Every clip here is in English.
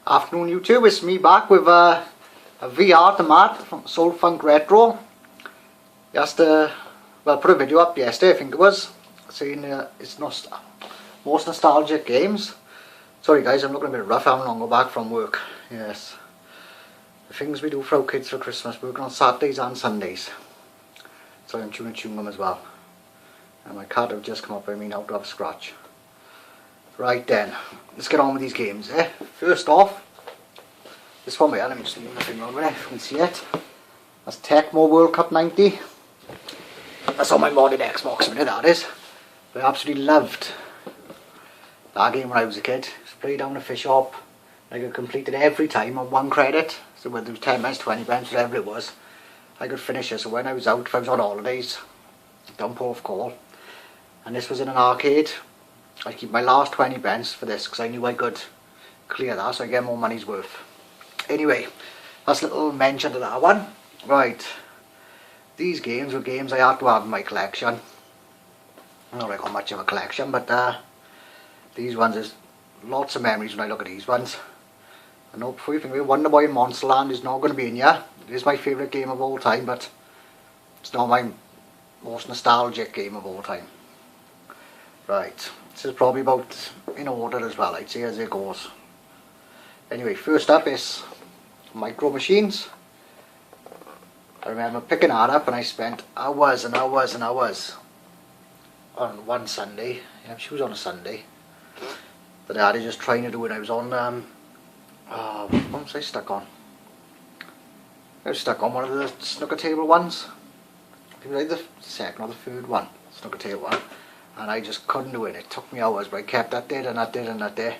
Afternoon YouTube, it's me back with a VR mat from SoulFunkRetro. Put a video up yesterday, I think it was, saying it's most nostalgic games. Sorry guys, I'm looking a bit rough, I haven't long go back from work. Yes, the things we do for our kids for Christmas, working on Saturdays and Sundays. So I'm chewing them as well. And my cat have just come up by me now to have a scratch. Right then, let's get on with these games. First off, this one here, let me just move the thing over there if you can see it. That's Tecmo World Cup 90. That's on my modded Xbox minute, that is. But I absolutely loved that game when I was a kid. Just played down the fish shop. I could complete it every time on 1 credit. So whether it was 10 minutes, 20 minutes, whatever it was, I could finish it. So when I was out, if I was on holidays, down Port of Call, and this was in an arcade, I'd keep my last 20 pence for this because I knew I could clear that, so I get more money's worth. Anyway, that's a little mention to that one. Right, these games were games I had to have in my collection. Not like got much of a collection, but these ones, there's lots of memories when I look at these ones. I know before you think about Wonder Boy and Monsterland is not going to be in here. It is my favourite game of all time, but it's not my most nostalgic game of all time. Right, this is probably about in order as well, I'd say, as it goes. Anyway, first up is Micro Machines. I remember picking that up and I spent hours and hours and hours on one Sunday. Yeah, she was on a Sunday. But I had just trying to do it. I was on, what was I stuck on? I was stuck on one of the snooker table ones. I think it was like the second or the third one, snooker table one. And I just couldn't do it. It took me hours, but I kept that day and that day and that day.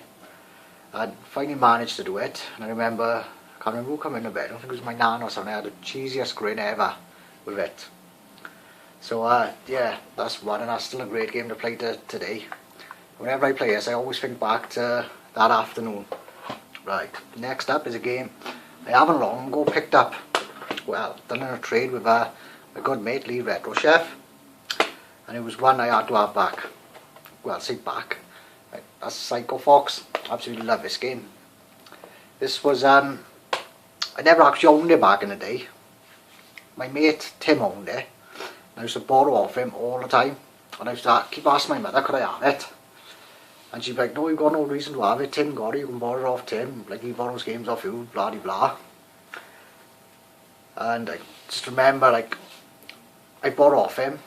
And finally managed to do it. And I remember, I can't remember who came into bed. I don't think it was my nan or something. I had the cheesiest grin ever with it. So yeah, that's one, and that's still a great game to play today. Whenever I play this, I always think back to that afternoon. Right, next up is a game I haven't long ago picked up. Well, done in a trade with my good mate Lee Retro Chef. And it was one I had to have back. Well, say back. Right, that's Psycho Fox. Absolutely love this game. This was, I never actually owned it back in the day. My mate Tim owned it. And I used to borrow off him all the time. And I used to keep asking my mother, could I have it? And she'd be like, no, you've got no reason to have it. Tim got it, you can borrow it off Tim. Like, he borrows games off you, blah de blah. And I just remember, like, I'd borrow off him.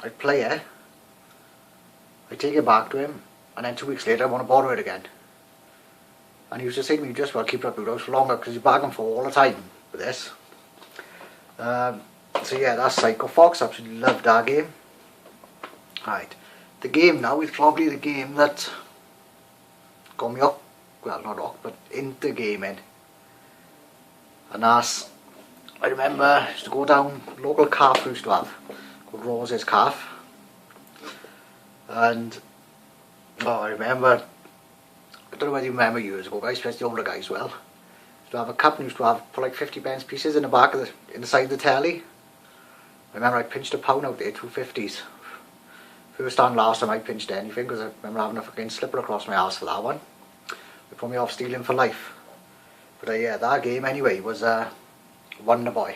I'd play it, I'd take it back to him, and then 2 weeks later I want to borrow it again. And he used to say to me, you just want to keep it up your house for longer because you bag them for all the time with this. So yeah, that's Psycho Fox. Absolutely loved that game. Right, the game now is probably the game that got me up, well not up, but into gaming. And that's, I remember I used to go down, local calf we used to have, called Rose's Calf. And I remember, I don't know whether you remember years ago guys, especially the older guys, well, used to have a cup and used to have put like 50 pence pieces in the back of in the side of the telly. I remember I pinched a pound out there, 250s. First and last time I pinched anything, because I remember having a fucking slipper across my arse for that one. They put me off stealing for life. But yeah, that game anyway was Wonder Boy.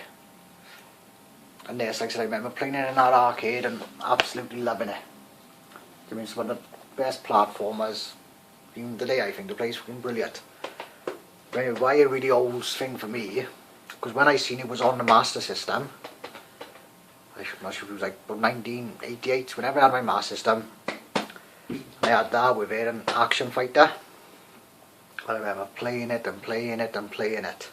And this, like I said, I remember playing it in that arcade and absolutely loving it. I mean, it's one of the best platformers even today, I think. The play's fucking brilliant. But anyway, why a really old thing for me, because when I seen it was on the Master System, I'm not sure if it was like about 1988, whenever I had my Master System, I had that with it, an Action Fighter. I remember playing it and playing it and playing it.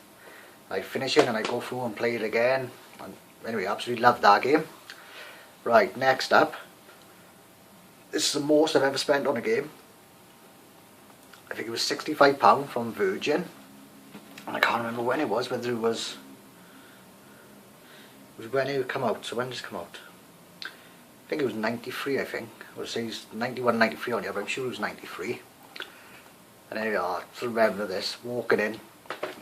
I'd finish it and I'd go through and play it again. And anyway, absolutely loved that game. Right, next up. This is the most I've ever spent on a game. I think it was £65 from Virgin. And I can't remember when it was, whether it was when it come out. So when did it come out? I think it was 93, I think. Or it says 91, 93 on here, but I'm sure it was 93. And anyway, I still remember this, walking in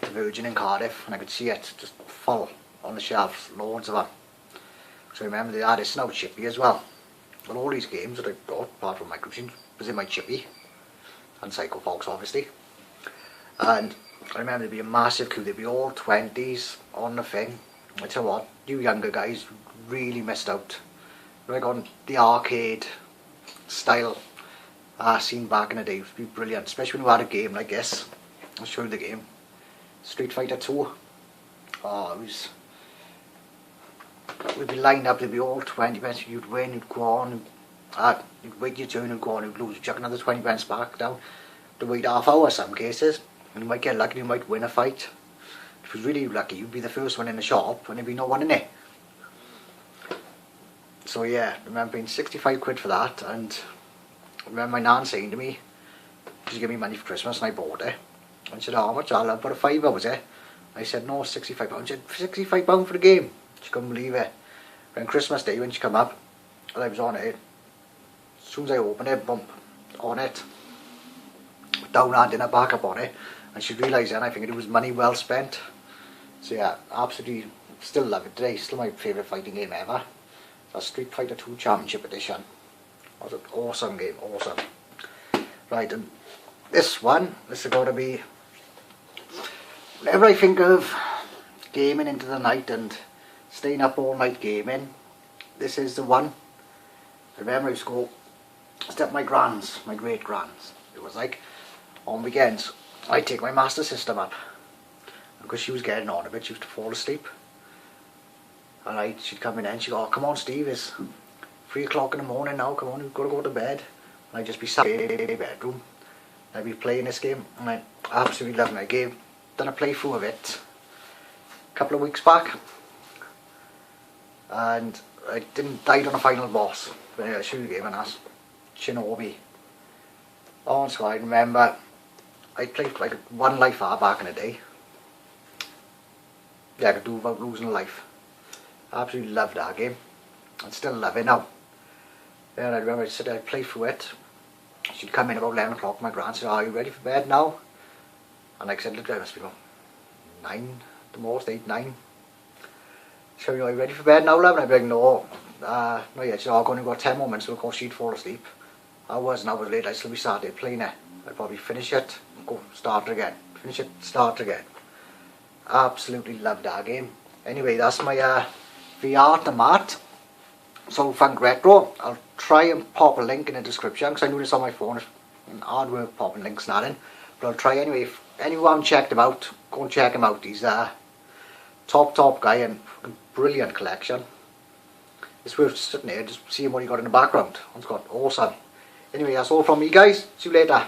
to Virgin in Cardiff, and I could see it just full on the shelves, loads of them. So I remember they had a snout chippy as well. But all these games that I bought, apart from Micro Machines, was in my chippy. And Psycho Fox, obviously. And I remember there'd be a massive queue. There'd be all 20s on the thing. I tell you what, you younger guys really missed out. Like on the arcade style scene back in the day, it would be brilliant, especially when you had a game like this. I'll show you the game. Street Fighter 2. Oh, it was... We'd be lined up, there'd be all 20 pence, you'd win, you'd go on, you'd wait your turn, you'd go on, you'd lose, you'd chuck another 20 pence back down. To wait half hour some cases, and you might get lucky, you might win a fight. If you're really lucky, you'd be the first one in the shop, and there'd be no one in it. So yeah, I remember paying 65 quid for that, and I remember my nan saying to me, she gave me money for Christmas, and I bought it. And she said, oh, how much? I'll put a £5, was it? I said, no, £65. She said, £65 for the game? She couldn't believe it. When Christmas Day, when she come up, and I was on it, as soon as I opened it, bump, on it, down hand in her back up on it, and she realised then, I think it was money well spent. So yeah, absolutely, still love it today, still my favourite fighting game ever. It's Street Fighter 2 Championship Edition. That was an awesome game, awesome. Right, and this is going to be, whenever I think of gaming into the night and staying up all night gaming, this is the one. I remember I used to go step my great grands. It was like on weekends I'd take my Master System up, because she was getting on a bit, she used to fall asleep, and she'd come in and she'd go, oh, come on Steve, it's 3 o'clock in the morning now, come on, you've got to go to bed. And I'd just be sat in the bedroom, I'd be playing this game, and I absolutely loved it. I done a playthrough of it a couple of weeks back, and I died on the final boss. But anyway, I'll show you the game, and that's Shinobi. Oh, so I remember I played like 1 life hour back in the day. Yeah, I could do without losing a life. I absolutely loved that game. I still love it now. And I remember I'd play through it. She'd come in about 11 o'clock, my grand said, are you ready for bed now? And like I said, look, I must be about 9 at the most, 8, 9. So, are you ready for bed now, love? And I'd be like, no, not yet. She said, oh, I've only got 10 more minutes, so of course she'd fall asleep. I was, and I was late, I'd still be started playing it. I'd probably finish it, go, start it again. Finish it, start again. Absolutely loved that game. Anyway, that's my VR to mat. SoulFunkRetro. I'll try and pop a link in the description, because I know this on my phone. It's hard work popping links not in. But I'll try anyway. If anyone checked him out, go and check him out. He's a top guy and brilliant collection. It's worth sitting there just seeing what he got in the background. It's got awesome. Anyway, that's all from me, guys. See you later.